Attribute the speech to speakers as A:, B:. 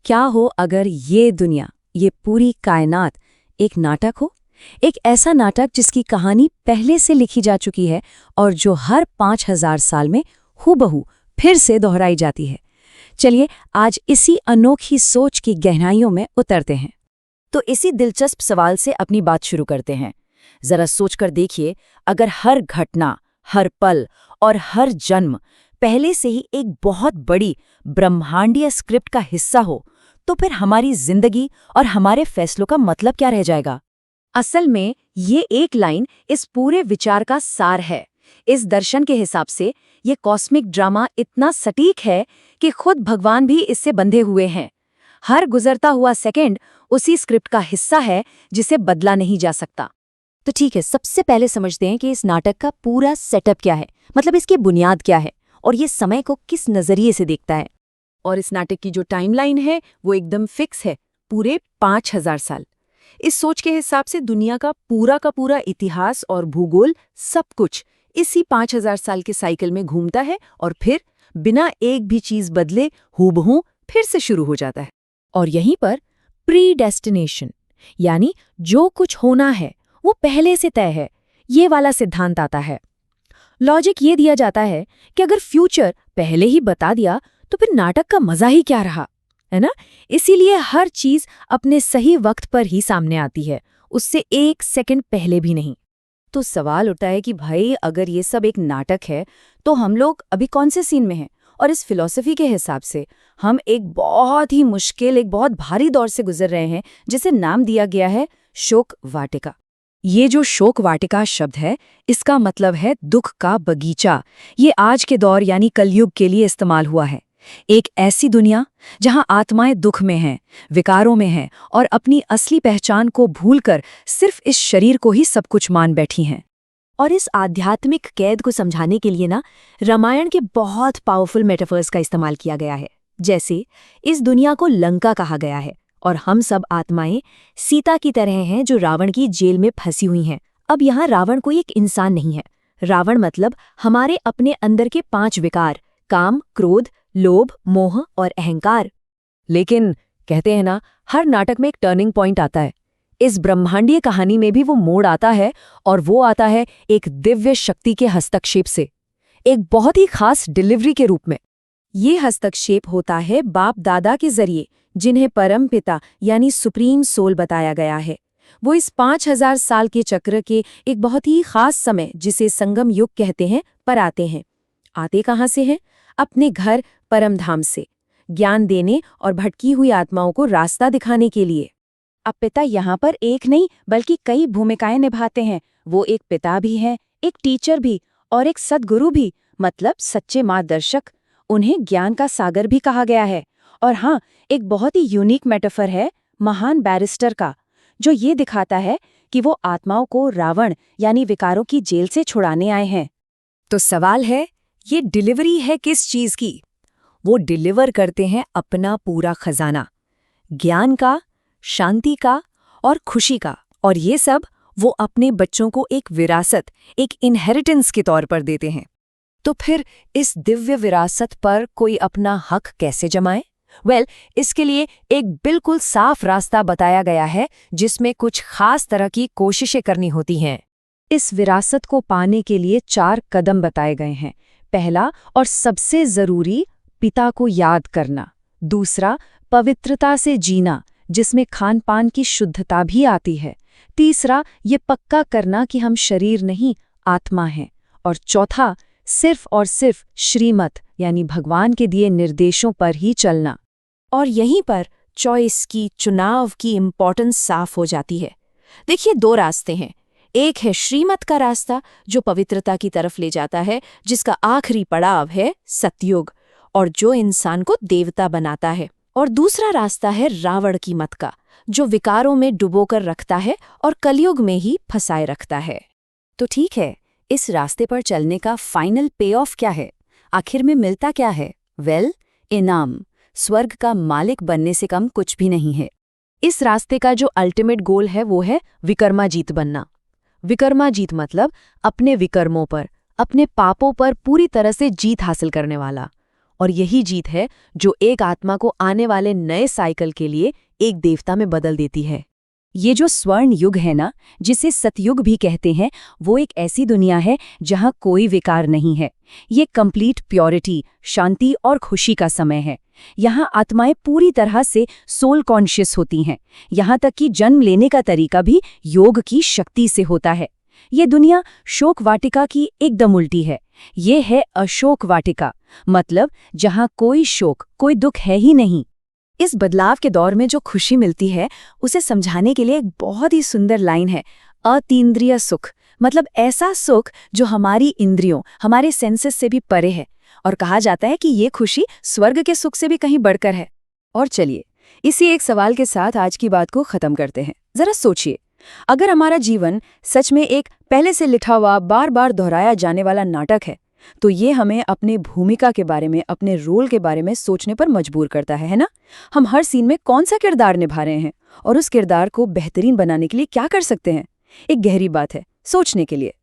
A: क्या हो अगर ये दुनिया, ये पूरी कायनात एक नाटक हो? एक ऐसा नाटक जिसकी कहानी पहले से लिखी जा चुकी है और जो हर 5000 साल में हूबहू फिर से दोहराई जाती है। चलिए आज इसी अनोखी सोच की गहराइयों में उतरते हैं।
B: तो इसी दिलचस्प सवाल से अपनी बात शुरू करते हैं। जरा सोचकर देखिए, अगर हर घटना, हर पल और हर जन्म पहले से ही एक बहुत बड़ी ब्रह्मांडीय स्क्रिप्ट का हिस्सा हो, तो फिर हमारी जिंदगी और हमारे फैसलों का मतलब क्या रह जाएगा?
A: असल में ये एक लाइन इस पूरे विचार का सार है। इस दर्शन के हिसाब से ये कॉस्मिक ड्रामा इतना सटीक है कि खुद भगवान भी इससे बंधे हुए हैं। हर गुजरता हुआ सेकंड उसी स्क्रिप्ट का हिस्सा है जिसे बदला नहीं जा सकता।
B: तो ठीक है, सबसे पहले समझते हैं कि इस नाटक का पूरा सेटअप क्या है, मतलब इसकी बुनियाद क्या है और ये समय को किस नजरिए से देखता है।
C: और इस नाटक की जो टाइमलाइन है वो एकदम फिक्स है, पूरे 5000 साल। इस सोच के हिसाब से दुनिया का पूरा इतिहास और भूगोल सब कुछ इसी 5000 साल के साइकिल में घूमता है और फिर बिना एक भी चीज बदले हूबहू फिर से शुरू हो जाता है।
B: और यहीं पर प्रीडेस्टिनेशन, यानी जो कुछ होना है वो पहले से तय है, ये वाला सिद्धांत आता है। लॉजिक ये दिया जाता है कि अगर फ्यूचर पहले ही बता दिया तो फिर नाटक का मजा ही क्या रहा, है ना? इसीलिए हर चीज अपने सही वक्त पर ही सामने आती है, उससे एक सेकंड पहले भी नहीं।
C: तो सवाल उठता है कि भाई अगर ये सब एक नाटक है तो हम लोग अभी कौन से सीन में हैं? और इस फिलॉसफी के हिसाब से हम एक बहुत ही मुश्किल, एक बहुत भारी दौर से गुजर रहे हैं जिसे नाम दिया गया है शोक वाटिका।
A: ये जो शोक वाटिका शब्द है, इसका मतलब है दुख का बगीचा। ये आज के दौर यानी कलयुग के लिए इस्तेमाल हुआ है। एक ऐसी दुनिया जहां आत्माएं दुख में हैं, विकारों में हैं और अपनी असली पहचान को भूलकर सिर्फ इस शरीर को ही सब कुछ मान बैठी हैं।
B: और इस आध्यात्मिक कैद को समझाने के लिए ना रामायण के बहुत पावरफुल मेटाफर्स का इस्तेमाल किया गया है। जैसे इस दुनिया को लंका कहा गया है और हम सब आत्माएं सीता की तरह हैं जो रावण की जेल में फंसी हुई हैं। अब यहाँ रावण कोई एक इंसान नहीं है। रावण मतलब हमारे अपने अंदर के 5 विकार, काम, क्रोध, लोभ, मोह और अहंकार।
A: लेकिन कहते हैं ना, हर नाटक में एक टर्निंग पॉइंट आता है। इस ब्रह्मांडीय कहानी में भी वो मोड़ आता है और वो आता है एक दिव्य शक्ति के हस्तक्षेप से, एक बहुत ही खास डिलीवरी के रूप में। ये हस्तक्षेप होता है बाप दादा के जरिए, जिन्हें परम पिता यानी सुप्रीम सोल बताया गया है। वो इस 5000 साल के चक्र के एक बहुत ही खास समय, जिसे संगम युग कहते हैं, पर आते हैं। आते कहाँ से हैं? अपने घर परमधाम से, ज्ञान देने और भटकी हुई आत्माओं को रास्ता दिखाने के लिए। अब पिता यहाँ पर एक नहीं बल्कि कई भूमिकाएं निभाते हैं। वो एक पिता भी हैं, एक टीचर भी और एक सद्गुरु भी, मतलब सच्चे मार्गदर्शक। उन्हें ज्ञान का सागर भी कहा गया है। और हाँ, एक बहुत ही यूनिक मेटाफर है महान बैरिस्टर का, जो ये दिखाता है कि वो आत्माओं को रावण यानी विकारों की जेल से छुड़ाने आए हैं। तो सवाल है, ये डिलीवरी है किस चीज की? वो डिलीवर करते हैं अपना पूरा खजाना, ज्ञान का, शांति का और खुशी का। और ये सब वो अपने बच्चों को एक विरासत, एक इनहेरिटेंस के तौर पर देते हैं। तो फिर इस दिव्य विरासत पर कोई अपना हक कैसे जमाए? इसके लिए एक बिल्कुल साफ रास्ता बताया गया है, जिसमें कुछ खास तरह की कोशिशें करनी होती हैं। इस विरासत को पाने के लिए 4 कदम बताए गए हैं। पहला और सबसे जरूरी, पिता को याद करना। दूसरा, पवित्रता से जीना, जिसमें खान पान की शुद्धता भी आती है। तीसरा, ये पक्का करना कि हम शरीर नहीं आत्मा हैं। और चौथा, सिर्फ और सिर्फ श्रीमत यानी भगवान के दिए निर्देशों पर ही चलना। और यहीं पर चॉइस की, चुनाव की इम्पोर्टेंस साफ हो जाती है। देखिए, 2 रास्ते हैं। एक है श्रीमत का रास्ता, जो पवित्रता की तरफ ले जाता है, जिसका आखिरी पड़ाव है सतयुग और जो इंसान को देवता बनाता है। और दूसरा रास्ता है रावण की मत का, जो विकारों में डुबोकर रखता है और कलयुग में ही फंसाए रखता है। तो ठीक है, इस रास्ते पर चलने का फाइनल पे ऑफ क्या है? आखिर में मिलता क्या है? इनाम, स्वर्ग का मालिक बनने से कम कुछ भी नहीं है। इस रास्ते का जो अल्टीमेट गोल है वो है विकर्माजीत बनना। विकर्माजीत मतलब अपने विकर्मों पर, अपने पापों पर पूरी तरह से जीत हासिल करने वाला।
C: और यही जीत है जो एक आत्मा को आने वाले नए साइकिल के लिए एक देवता में बदल देती है।
B: ये जो स्वर्ण युग है ना, जिसे सतयुग भी कहते हैं, वो एक ऐसी दुनिया है जहाँ कोई विकार नहीं है। ये कंप्लीट प्योरिटी, शांति और खुशी का समय है। यहाँ आत्माएं पूरी तरह से सोल कॉन्शियस होती हैं। यहाँ तक कि जन्म लेने का तरीका भी योग की शक्ति से होता है। ये दुनिया शोक वाटिका की एकदम उल्टी है। ये है अशोक वाटिका, मतलब जहाँ कोई शोक, कोई दुख है ही नहीं। इस बदलाव के दौर में जो खुशी मिलती है, उसे समझाने के लिए एक बहुत ही सुंदर लाइन है, अतीन्द्रिय सुख, मतलब ऐसा सुख जो हमारी इंद्रियों, हमारे सेंसेस से भी परे है। और कहा जाता है कि ये खुशी स्वर्ग के सुख से भी कहीं बढ़कर है।
C: और चलिए, इसी एक सवाल के साथ आज की बात को खत्म करते हैं। जरा सोचिए, अगर हमारा जीवन सच में एक पहले से लिखा हुआ, बार बार दोहराया जाने वाला नाटक है, तो ये हमें अपने भूमिका के बारे में, अपने रोल के बारे में सोचने पर मजबूर करता है ना? हम हर सीन में कौन सा किरदार निभा रहे हैं और उस किरदार को बेहतरीन बनाने के लिए क्या कर सकते हैं? एक गहरी बात है, सोचने के लिए।